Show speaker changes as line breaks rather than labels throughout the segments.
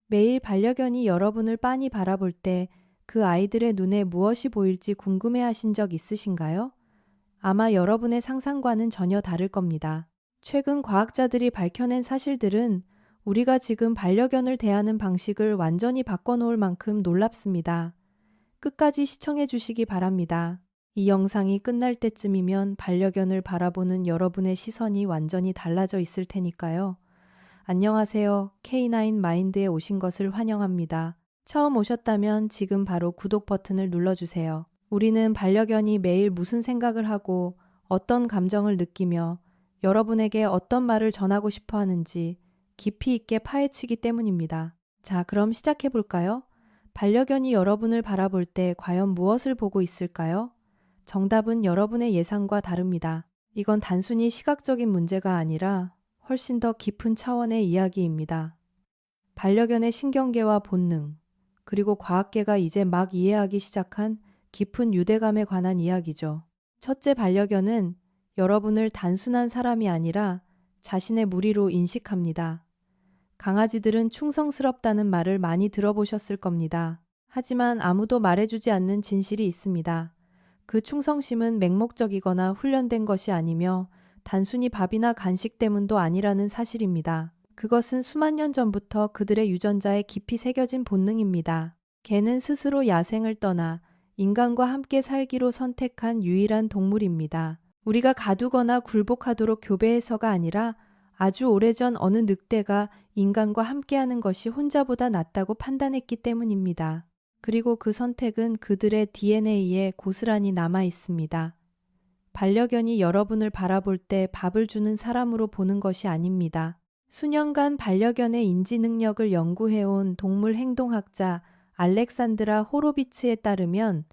매일 반려견이 여러분을 빤히 바라볼 때 그 아이들의 눈에 무엇이 보일지 궁금해 하신 적 있으신가요? 아마 여러분의 상상과는 전혀 다를 겁니다. 최근 과학자들이 밝혀낸 사실들은 우리가 지금 반려견을 대하는 방식을 완전히 바꿔놓을 만큼 놀랍습니다. 끝까지 시청해 주시기 바랍니다. 이 영상이 끝날 때쯤이면 반려견을 바라보는 여러분의 시선이 완전히 달라져 있을 테니까요. 안녕하세요. K9 마인드에 오신 것을 환영합니다. 처음 오셨다면 지금 바로 구독 버튼을 눌러주세요. 우리는 반려견이 매일 무슨 생각을 하고 어떤 감정을 느끼며 여러분에게 어떤 말을 전하고 싶어 하는지 깊이 있게 파헤치기 때문입니다. 자, 그럼 시작해 볼까요? 반려견이 여러분을 바라볼 때 과연 무엇을 보고 있을까요? 정답은 여러분의 예상과 다릅니다. 이건 단순히 시각적인 문제가 아니라 훨씬 더 깊은 차원의 이야기입니다. 반려견의 신경계와 본능, 그리고 과학계가 이제 막 이해하기 시작한 깊은 유대감에 관한 이야기죠. 첫째, 반려견은 여러분을 단순한 사람이 아니라 자신의 무리로 인식합니다. 강아지들은 충성스럽다는 말을 많이 들어보셨을 겁니다. 하지만 아무도 말해주지 않는 진실이 있습니다. 그 충성심은 맹목적이거나 훈련된 것이 아니며 단순히 밥이나 간식 때문도 아니라는 사실입니다. 그것은 수만 년 전부터 그들의 유전자에 깊이 새겨진 본능입니다. 개는 스스로 야생을 떠나 인간과 함께 살기로 선택한 유일한 동물입니다. 우리가 가두거나 굴복하도록 교배해서가 아니라 아주 오래전 어느 늑대가 인간과 함께하는 것이 혼자보다 낫다고 판단했기 때문입니다. 그리고 그 선택은 그들의 DNA에 고스란히 남아 있습니다. 반려견이 여러분을 바라볼 때 밥을 주는 사람으로 보는 것이 아닙니다. 수년간 반려견의 인지 능력을 연구해온 동물 행동학자 알렉산드라 호로비츠에 따르면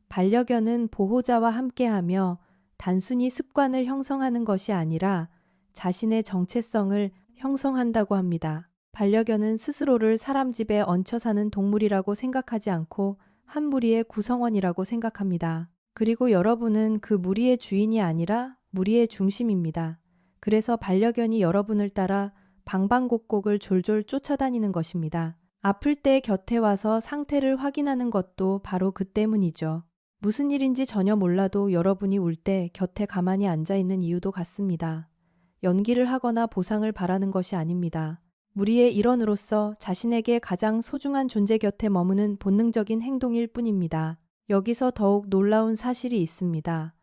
반려견은 보호자와 함께하며 단순히 습관을 형성하는 것이 아니라 자신의 정체성을 형성한다고 합니다. 반려견은 스스로를 사람 집에 얹혀 사는 동물이라고 생각하지 않고 한 무리의 구성원이라고 생각합니다. 그리고 여러분은 그 무리의 주인이 아니라 무리의 중심입니다. 그래서 반려견이 여러분을 따라 방방곡곡을 졸졸 쫓아다니는 것입니다. 아플 때 곁에 와서 상태를 확인하는 것도 바로 그 때문이죠. 무슨 일인지 전혀 몰라도 여러분이 울 때 곁에 가만히 앉아 있는 이유도 같습니다. 연기를 하거나 보상을 바라는 것이 아닙니다. 무리의 일원으로서 자신에게 가장 소중한 존재 곁에 머무는 본능적인 행동일 뿐입니다. 여기서 더욱 놀라운 사실이 있습니다.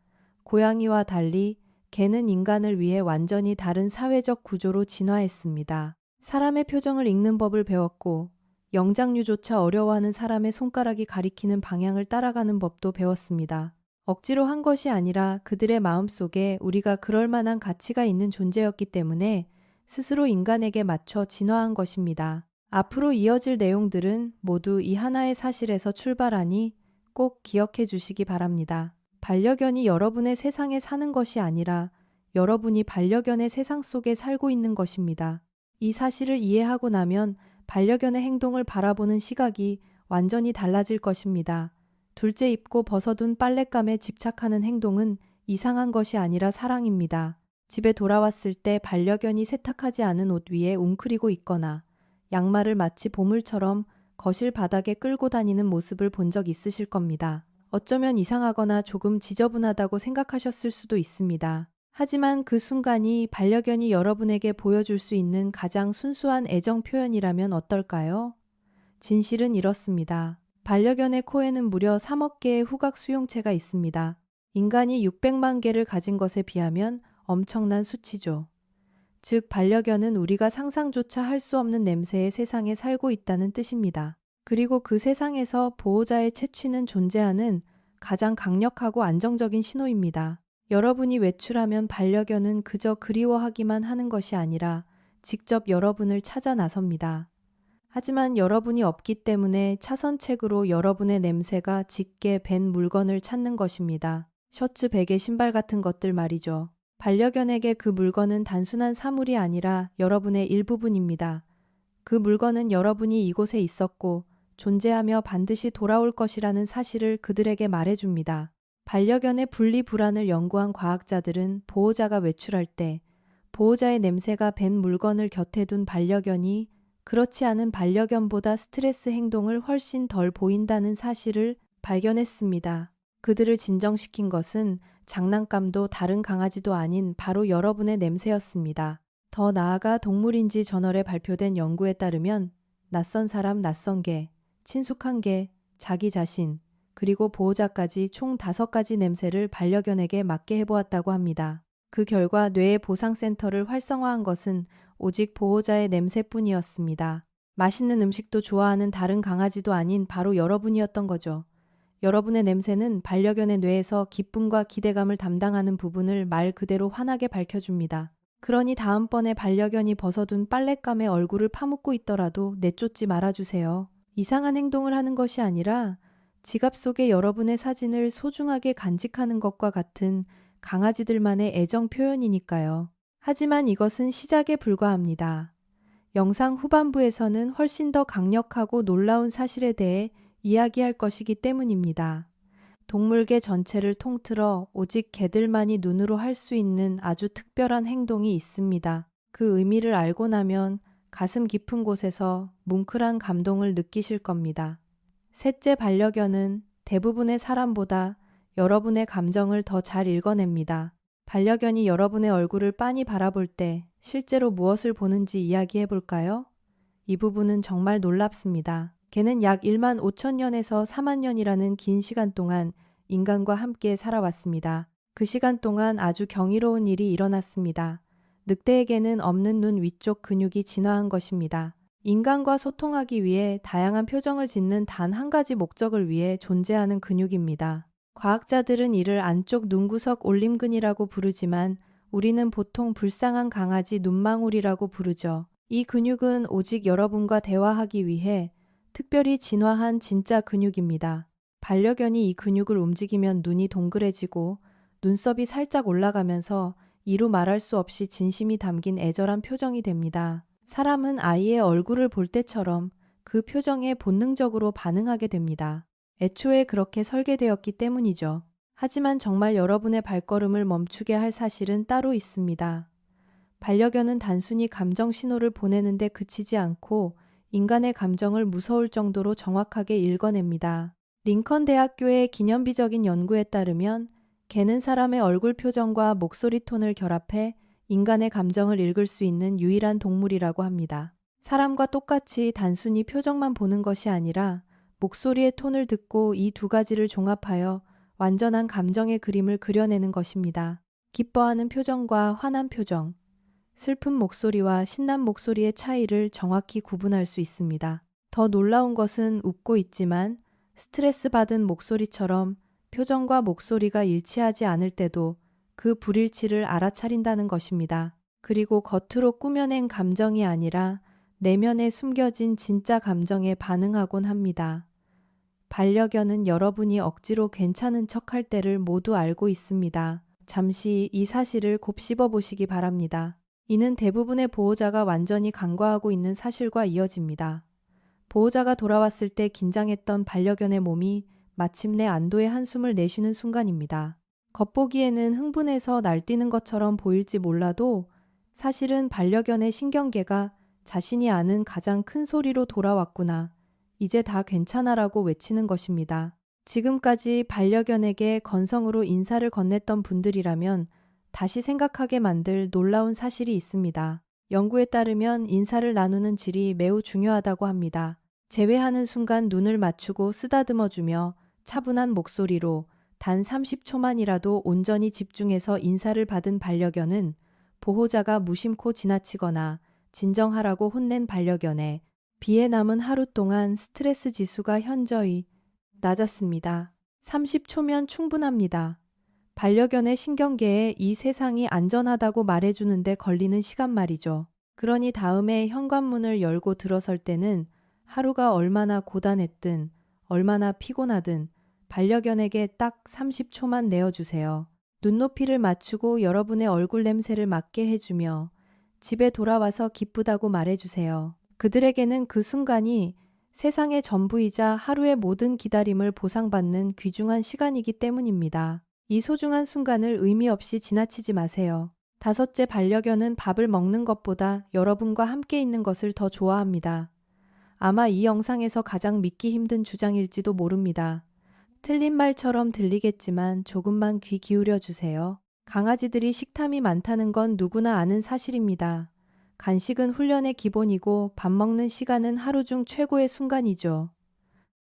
고양이와 달리 개는 인간을 위해 완전히 다른 사회적 구조로 진화했습니다. 사람의 표정을 읽는 법을 배웠고 영장류조차 어려워하는 사람의 손가락이 가리키는 방향을 따라가는 법도 배웠습니다. 억지로 한 것이 아니라 그들의 마음속에 우리가 그럴 만한 가치가 있는 존재였기 때문에 스스로 인간에게 맞춰 진화한 것입니다. 앞으로 이어질 내용들은 모두 이 하나의 사실에서 출발하니 꼭 기억해 주시기 바랍니다. 반려견이 여러분의 세상에 사는 것이 아니라 여러분이 반려견의 세상 속에 살고 있는 것입니다. 이 사실을 이해하고 나면 반려견의 행동을 바라보는 시각이 완전히 달라질 것입니다. 둘째, 입고 벗어둔 빨랫감에 집착하는 행동은 이상한 것이 아니라 사랑입니다. 집에 돌아왔을 때 반려견이 세탁하지 않은 옷 위에 웅크리고 있거나 양말을 마치 보물처럼 거실 바닥에 끌고 다니는 모습을 본 적 있으실 겁니다. 어쩌면 이상하거나 조금 지저분하다고 생각하셨을 수도 있습니다. 하지만 그 순간이 반려견이 여러분에게 보여줄 수 있는 가장 순수한 애정 표현이라면 어떨까요? 진실은 이렇습니다. 반려견의 코에는 무려 3억 개의 후각 수용체가 있습니다. 인간이 600만 개를 가진 것에 비하면 엄청난 수치죠. 즉, 반려견은 우리가 상상조차 할 수 없는 냄새의 세상에 살고 있다는 뜻입니다. 그리고 그 세상에서 보호자의 채취는 존재하는 가장 강력하고 안정적인 신호입니다. 여러분이 외출하면 반려견은 그저 그리워하기만 하는 것이 아니라 직접 여러분을 찾아 나섭니다. 하지만 여러분이 없기 때문에 차선책으로 여러분의 냄새가 짙게 밴 물건을 찾는 것입니다. 셔츠, 베개, 신발 같은 것들 말이죠. 반려견에게 그 물건은 단순한 사물이 아니라 여러분의 일부분입니다. 그 물건은 여러분이 이곳에 있었고 존재하며 반드시 돌아올 것이라는 사실을 그들에게 말해줍니다. 반려견의 분리불안을 연구한 과학자들은 보호자가 외출할 때 보호자의 냄새가 밴 물건을 곁에 둔 반려견이 그렇지 않은 반려견보다 스트레스 행동을 훨씬 덜 보인다는 사실을 발견했습니다. 그들을 진정시킨 것은 장난감도 다른 강아지도 아닌 바로 여러분의 냄새였습니다. 더 나아가 동물인지 저널에 발표된 연구에 따르면 낯선 사람, 낯선 개, 친숙한 개, 자기 자신, 그리고 보호자까지 총 5가지 냄새를 반려견에게 맡게 해보았다고 합니다. 그 결과 뇌의 보상센터를 활성화한 것은 오직 보호자의 냄새뿐이었습니다. 맛있는 음식도 좋아하는 다른 강아지도 아닌 바로 여러분이었던 거죠. 여러분의 냄새는 반려견의 뇌에서 기쁨과 기대감을 담당하는 부분을 말 그대로 환하게 밝혀줍니다. 그러니 다음번에 반려견이 벗어둔 빨랫감에 얼굴을 파묻고 있더라도 내쫓지 말아주세요. 이상한 행동을 하는 것이 아니라 지갑 속에 여러분의 사진을 소중하게 간직하는 것과 같은 강아지들만의 애정 표현이니까요. 하지만 이것은 시작에 불과합니다. 영상 후반부에서는 훨씬 더 강력하고 놀라운 사실에 대해 이야기할 것이기 때문입니다. 동물계 전체를 통틀어 오직 개들만이 눈으로 할 수 있는 아주 특별한 행동이 있습니다. 그 의미를 알고 나면 가슴 깊은 곳에서 뭉클한 감동을 느끼실 겁니다. 셋째, 반려견은 대부분의 사람보다 여러분의 감정을 더 잘 읽어냅니다. 반려견이 여러분의 얼굴을 빤히 바라볼 때 실제로 무엇을 보는지 이야기해 볼까요? 이 부분은 정말 놀랍습니다. 개는 약 1만 5천 년에서 4만 년이라는 긴 시간 동안 인간과 함께 살아왔습니다. 그 시간 동안 아주 경이로운 일이 일어났습니다. 늑대에게는 없는 눈 위쪽 근육이 진화한 것입니다. 인간과 소통하기 위해 다양한 표정을 짓는 단 한 가지 목적을 위해 존재하는 근육입니다. 과학자들은 이를 안쪽 눈구석 올림근이라고 부르지만 우리는 보통 불쌍한 강아지 눈망울이라고 부르죠. 이 근육은 오직 여러분과 대화하기 위해 특별히 진화한 진짜 근육입니다. 반려견이 이 근육을 움직이면 눈이 동그래지고 눈썹이 살짝 올라가면서 이루 말할 수 없이 진심이 담긴 애절한 표정이 됩니다. 사람은 아이의 얼굴을 볼 때처럼 그 표정에 본능적으로 반응하게 됩니다. 애초에 그렇게 설계되었기 때문이죠. 하지만 정말 여러분의 발걸음을 멈추게 할 사실은 따로 있습니다. 반려견은 단순히 감정 신호를 보내는데 그치지 않고 인간의 감정을 무서울 정도로 정확하게 읽어냅니다. 링컨 대학교의 기념비적인 연구에 따르면 개는 사람의 얼굴 표정과 목소리 톤을 결합해 인간의 감정을 읽을 수 있는 유일한 동물이라고 합니다. 사람과 똑같이 단순히 표정만 보는 것이 아니라 목소리의 톤을 듣고 이 2가지를 종합하여 완전한 감정의 그림을 그려내는 것입니다. 기뻐하는 표정과 화난 표정, 슬픈 목소리와 신난 목소리의 차이를 정확히 구분할 수 있습니다. 더 놀라운 것은 웃고 있지만 스트레스 받은 목소리처럼 표정과 목소리가 일치하지 않을 때도 그 불일치를 알아차린다는 것입니다. 그리고 겉으로 꾸며낸 감정이 아니라 내면에 숨겨진 진짜 감정에 반응하곤 합니다. 반려견은 여러분이 억지로 괜찮은 척할 때를 모두 알고 있습니다. 잠시 이 사실을 곱씹어 보시기 바랍니다. 이는 대부분의 보호자가 완전히 간과하고 있는 사실과 이어집니다. 보호자가 돌아왔을 때 긴장했던 반려견의 몸이 마침내 안도의 한숨을 내쉬는 순간입니다. 겉보기에는 흥분해서 날뛰는 것처럼 보일지 몰라도 사실은 반려견의 신경계가 자신이 아는 가장 큰 소리로 돌아왔구나. 이제 다 괜찮아라고 외치는 것입니다. 지금까지 반려견에게 건성으로 인사를 건넸던 분들이라면 다시 생각하게 만들 놀라운 사실이 있습니다. 연구에 따르면 인사를 나누는 질이 매우 중요하다고 합니다. 제외하는 순간 눈을 맞추고 쓰다듬어주며 차분한 목소리로 단 30초만이라도 온전히 집중해서 인사를 받은 반려견은 보호자가 무심코 지나치거나 진정하라고 혼낸 반려견에 비해 남은 하루 동안 스트레스 지수가 현저히 낮았습니다. 30초면 충분합니다. 반려견의 신경계에 이 세상이 안전하다고 말해주는데 걸리는 시간 말이죠. 그러니 다음에 현관문을 열고 들어설 때는 하루가 얼마나 고단했든 얼마나 피곤하든 반려견에게 딱 30초만 내어주세요. 눈높이를 맞추고 여러분의 얼굴 냄새를 맡게 해주며 집에 돌아와서 기쁘다고 말해주세요. 그들에게는 그 순간이 세상의 전부이자 하루의 모든 기다림을 보상받는 귀중한 시간이기 때문입니다. 이 소중한 순간을 의미 없이 지나치지 마세요. 5째 반려견은 밥을 먹는 것보다 여러분과 함께 있는 것을 더 좋아합니다. 아마 이 영상에서 가장 믿기 힘든 주장일지도 모릅니다. 틀린 말처럼 들리겠지만 조금만 귀 기울여 주세요. 강아지들이 식탐이 많다는 건 누구나 아는 사실입니다. 간식은 훈련의 기본이고 밥 먹는 시간은 하루 중 최고의 순간이죠.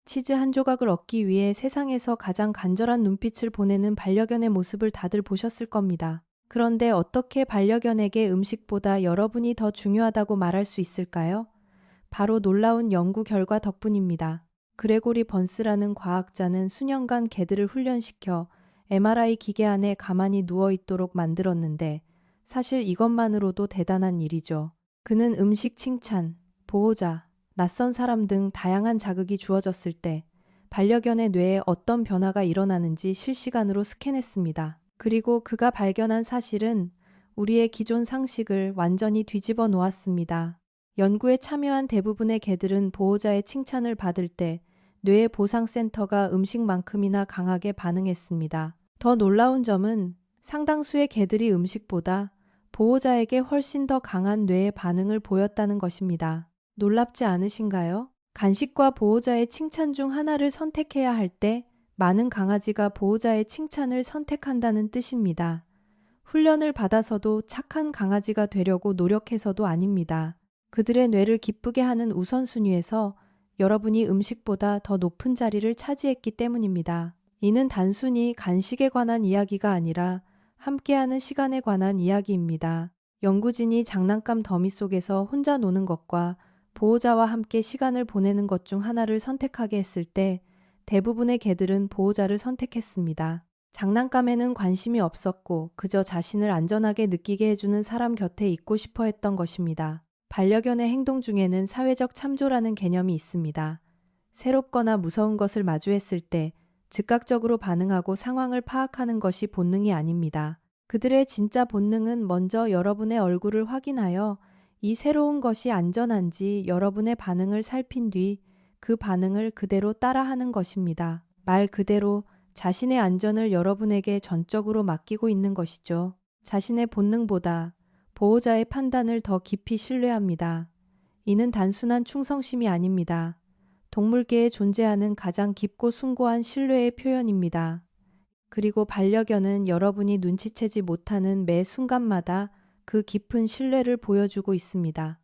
치즈 한 조각을 얻기 위해 세상에서 가장 간절한 눈빛을 보내는 반려견의 모습을 다들 보셨을 겁니다. 그런데 어떻게 반려견에게 음식보다 여러분이 더 중요하다고 말할 수 있을까요? 바로 놀라운 연구 결과 덕분입니다. 그레고리 번스라는 과학자는 수년간 개들을 훈련시켜 MRI 기계 안에 가만히 누워 있도록 만들었는데 사실 이것만으로도 대단한 일이죠. 그는 음식 칭찬, 보호자, 낯선 사람 등 다양한 자극이 주어졌을 때 반려견의 뇌에 어떤 변화가 일어나는지 실시간으로 스캔했습니다. 그리고 그가 발견한 사실은 우리의 기존 상식을 완전히 뒤집어 놓았습니다. 연구에 참여한 대부분의 개들은 보호자의 칭찬을 받을 때 뇌의 보상센터가 음식만큼이나 강하게 반응했습니다. 더 놀라운 점은 상당수의 개들이 음식보다 보호자에게 훨씬 더 강한 뇌의 반응을 보였다는 것입니다. 놀랍지 않으신가요? 간식과 보호자의 칭찬 중 하나를 선택해야 할 때 많은 강아지가 보호자의 칭찬을 선택한다는 뜻입니다. 훈련을 받아서도 착한 강아지가 되려고 노력해서도 아닙니다. 그들의 뇌를 기쁘게 하는 우선순위에서 여러분이 음식보다 더 높은 자리를 차지했기 때문입니다. 이는 단순히 간식에 관한 이야기가 아니라 함께하는 시간에 관한 이야기입니다. 연구진이 장난감 더미 속에서 혼자 노는 것과 보호자와 함께 시간을 보내는 것 중 하나를 선택하게 했을 때 대부분의 개들은 보호자를 선택했습니다. 장난감에는 관심이 없었고 그저 자신을 안전하게 느끼게 해주는 사람 곁에 있고 싶어 했던 것입니다. 반려견의 행동 중에는 사회적 참조라는 개념이 있습니다. 새롭거나 무서운 것을 마주했을 때 즉각적으로 반응하고 상황을 파악하는 것이 본능이 아닙니다. 그들의 진짜 본능은 먼저 여러분의 얼굴을 확인하여 이 새로운 것이 안전한지 여러분의 반응을 살핀 뒤 그 반응을 그대로 따라하는 것입니다. 말 그대로 자신의 안전을 여러분에게 전적으로 맡기고 있는 것이죠. 자신의 본능보다 보호자의 판단을 더 깊이 신뢰합니다. 이는 단순한 충성심이 아닙니다. 동물계에 존재하는 가장 깊고 숭고한 신뢰의 표현입니다. 그리고 반려견은 여러분이 눈치채지 못하는 매 순간마다 그 깊은 신뢰를 보여주고 있습니다.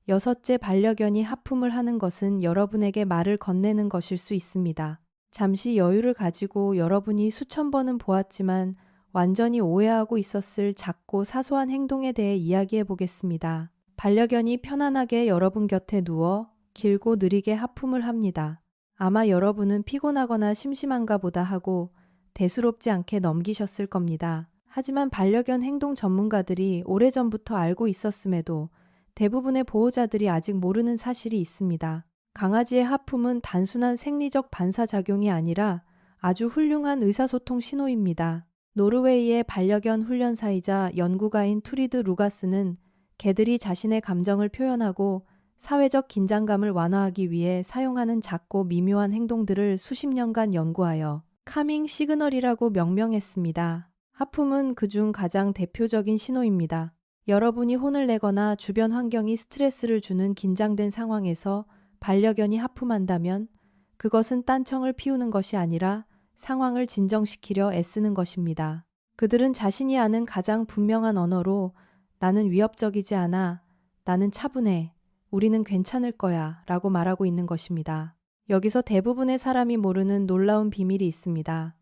6째 반려견이 하품을 하는 것은 여러분에게 말을 건네는 것일 수 있습니다. 잠시 여유를 가지고 여러분이 수천 번은 보았지만 완전히 오해하고 있었을 작고 사소한 행동에 대해 이야기해 보겠습니다. 반려견이 편안하게 여러분 곁에 누워 길고 느리게 하품을 합니다. 아마 여러분은 피곤하거나 심심한가 보다 하고 대수롭지 않게 넘기셨을 겁니다. 하지만 반려견 행동 전문가들이 오래전부터 알고 있었음에도 대부분의 보호자들이 아직 모르는 사실이 있습니다. 강아지의 하품은 단순한 생리적 반사작용이 아니라 아주 훌륭한 의사소통 신호입니다. 노르웨이의 반려견 훈련사이자 연구가인 투리드 루가스는 개들이 자신의 감정을 표현하고 사회적 긴장감을 완화하기 위해 사용하는 작고 미묘한 행동들을 수십 년간 연구하여 카밍 시그널이라고 명명했습니다. 하품은 그중 가장 대표적인 신호입니다. 여러분이 혼을 내거나 주변 환경이 스트레스를 주는 긴장된 상황에서 반려견이 하품한다면 그것은 딴청을 피우는 것이 아니라 상황을 진정시키려 애쓰는 것입니다. 그들은 자신이 아는 가장 분명한 언어로 나는 위협적이지 않아, 나는 차분해, 우리는 괜찮을 거야 라고 말하고 있는 것입니다. 여기서 대부분의 사람이 모르는 놀라운 비밀이 있습니다.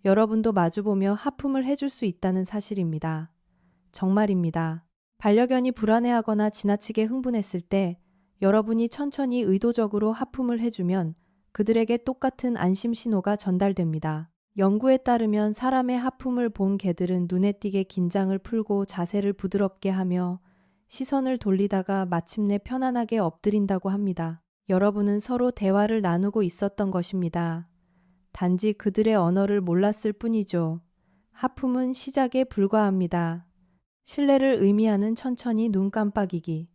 여러분도 마주보며 하품을 해줄 수 있다는 사실입니다. 정말입니다. 반려견이 불안해하거나 지나치게 흥분했을 때 여러분이 천천히 의도적으로 하품을 해주면 그들에게 똑같은 안심 신호가 전달됩니다. 연구에 따르면 사람의 하품을 본 개들은 눈에 띄게 긴장을 풀고 자세를 부드럽게 하며 시선을 돌리다가 마침내 편안하게 엎드린다고 합니다. 여러분은 서로 대화를 나누고 있었던 것입니다. 단지 그들의 언어를 몰랐을 뿐이죠. 하품은 시작에 불과합니다. 신뢰를 의미하는 천천히 눈 깜빡이기.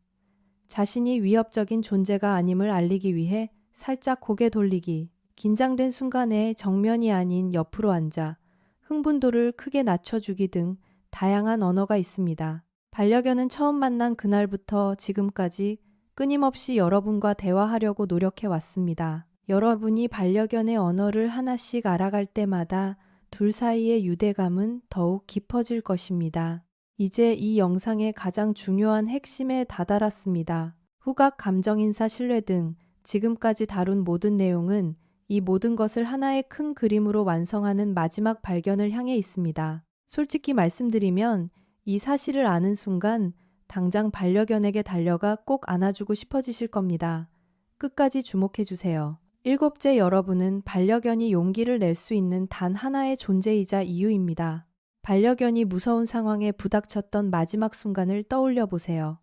자신이 위협적인 존재가 아님을 알리기 위해 살짝 고개 돌리기. 긴장된 순간에 정면이 아닌 옆으로 앉아 흥분도를 크게 낮춰주기 등 다양한 언어가 있습니다. 반려견은 처음 만난 그날부터 지금까지 끊임없이 여러분과 대화하려고 노력해 왔습니다. 여러분이 반려견의 언어를 하나씩 알아갈 때마다 둘 사이의 유대감은 더욱 깊어질 것입니다. 이제 이 영상의 가장 중요한 핵심에 다다랐습니다. 후각, 감정인사, 신뢰 등 지금까지 다룬 모든 내용은 이 모든 것을 하나의 큰 그림으로 완성하는 마지막 발견을 향해 있습니다. 솔직히 말씀드리면 이 사실을 아는 순간 당장 반려견에게 달려가 꼭 안아주고 싶어지실 겁니다. 끝까지 주목해 주세요. 일곱째, 여러분은 반려견이 용기를 낼 수 있는 단 하나의 존재이자 이유입니다. 반려견이 무서운 상황에 부닥쳤던 마지막 순간을 떠올려 보세요.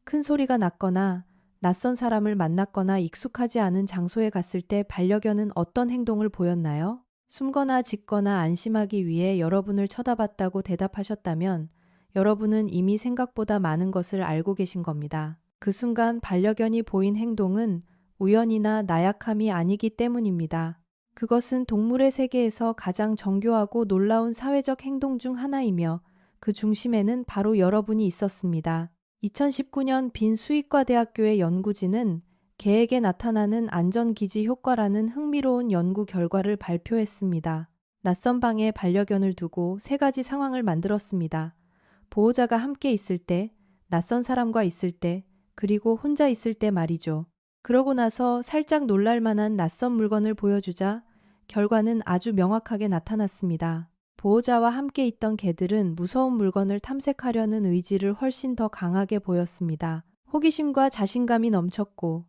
큰 소리가 났거나 낯선 사람을 만났거나 익숙하지 않은 장소에 갔을 때 반려견은 어떤 행동을 보였나요? 숨거나 짖거나 안심하기 위해 여러분을 쳐다봤다고 대답하셨다면 여러분은 이미 생각보다 많은 것을 알고 계신 겁니다. 그 순간 반려견이 보인 행동은 우연이나 나약함이 아니기 때문입니다. 그것은 동물의 세계에서 가장 정교하고 놀라운 사회적 행동 중 하나이며 그 중심에는 바로 여러분이 있었습니다. 2019년 빈 수의과대학교의 연구진은 개에게 나타나는 안전기지 효과라는 흥미로운 연구 결과를 발표했습니다. 낯선 방에 반려견을 두고 세 가지 상황을 만들었습니다. 보호자가 함께 있을 때, 낯선 사람과 있을 때, 그리고 혼자 있을 때 말이죠. 그러고 나서 살짝 놀랄 만한 낯선 물건을 보여주자 결과는 아주 명확하게 나타났습니다. 보호자와 함께 있던 개들은 무서운 물건을 탐색하려는 의지를 훨씬 더 강하게 보였습니다. 호기심과 자신감이 넘쳤고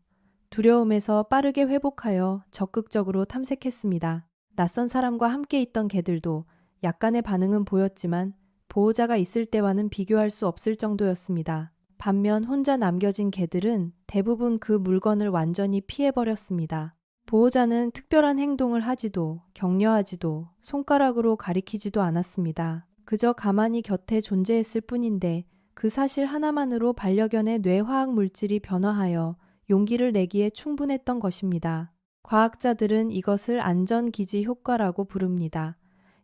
두려움에서 빠르게 회복하여 적극적으로 탐색했습니다. 낯선 사람과 함께 있던 개들도 약간의 반응은 보였지만 보호자가 있을 때와는 비교할 수 없을 정도였습니다. 반면 혼자 남겨진 개들은 대부분 그 물건을 완전히 피해버렸습니다. 보호자는 특별한 행동을 하지도 격려하지도 손가락으로 가리키지도 않았습니다. 그저 가만히 곁에 존재했을 뿐인데 그 사실 하나만으로 반려견의 뇌화학 물질이 변화하여 용기를 내기에 충분했던 것입니다. 과학자들은 이것을 안전기지 효과라고 부릅니다.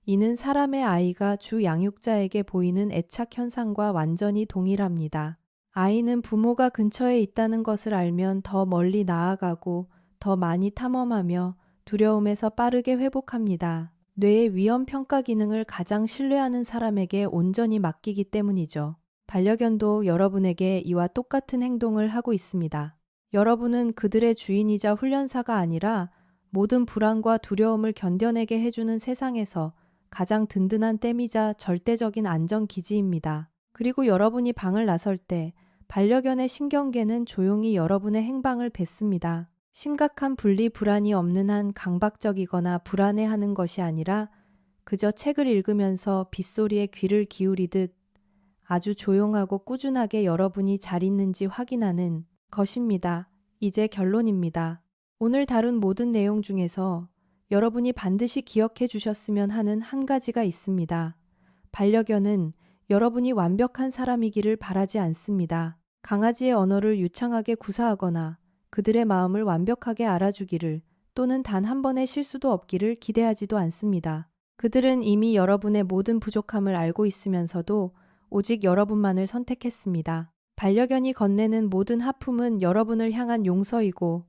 이는 사람의 아이가 주 양육자에게 보이는 애착 현상과 완전히 동일합니다. 아이는 부모가 근처에 있다는 것을 알면 더 멀리 나아가고 더 많이 탐험하며 두려움에서 빠르게 회복합니다. 뇌의 위험 평가 기능을 가장 신뢰하는 사람에게 온전히 맡기기 때문이죠. 반려견도 여러분에게 이와 똑같은 행동을 하고 있습니다. 여러분은 그들의 주인이자 훈련사가 아니라 모든 불안과 두려움을 견뎌내게 해주는 세상에서 가장 든든한 댐이자 절대적인 안전기지입니다. 그리고 여러분이 방을 나설 때 반려견의 신경계는 조용히 여러분의 행방을 뱉습니다. 심각한 분리 불안이 없는 한 강박적이거나 불안해하는 것이 아니라 그저 책을 읽으면서 빗소리에 귀를 기울이듯 아주 조용하고 꾸준하게 여러분이 잘 있는지 확인하는 것입니다. 이제 결론입니다. 오늘 다룬 모든 내용 중에서 여러분이 반드시 기억해 주셨으면 하는 한 가지가 있습니다. 반려견은 여러분이 완벽한 사람이기를 바라지 않습니다. 강아지의 언어를 유창하게 구사하거나 그들의 마음을 완벽하게 알아주기를 또는 단 한 번의 실수도 없기를 기대하지도 않습니다. 그들은 이미 여러분의 모든 부족함을 알고 있으면서도 오직 여러분만을 선택했습니다. 반려견이 건네는 모든 하품은 여러분을 향한 용서이고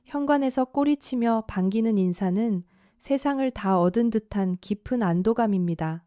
현관에서 꼬리치며 반기는 인사는 세상을 다 얻은 듯한 깊은 안도감입니다.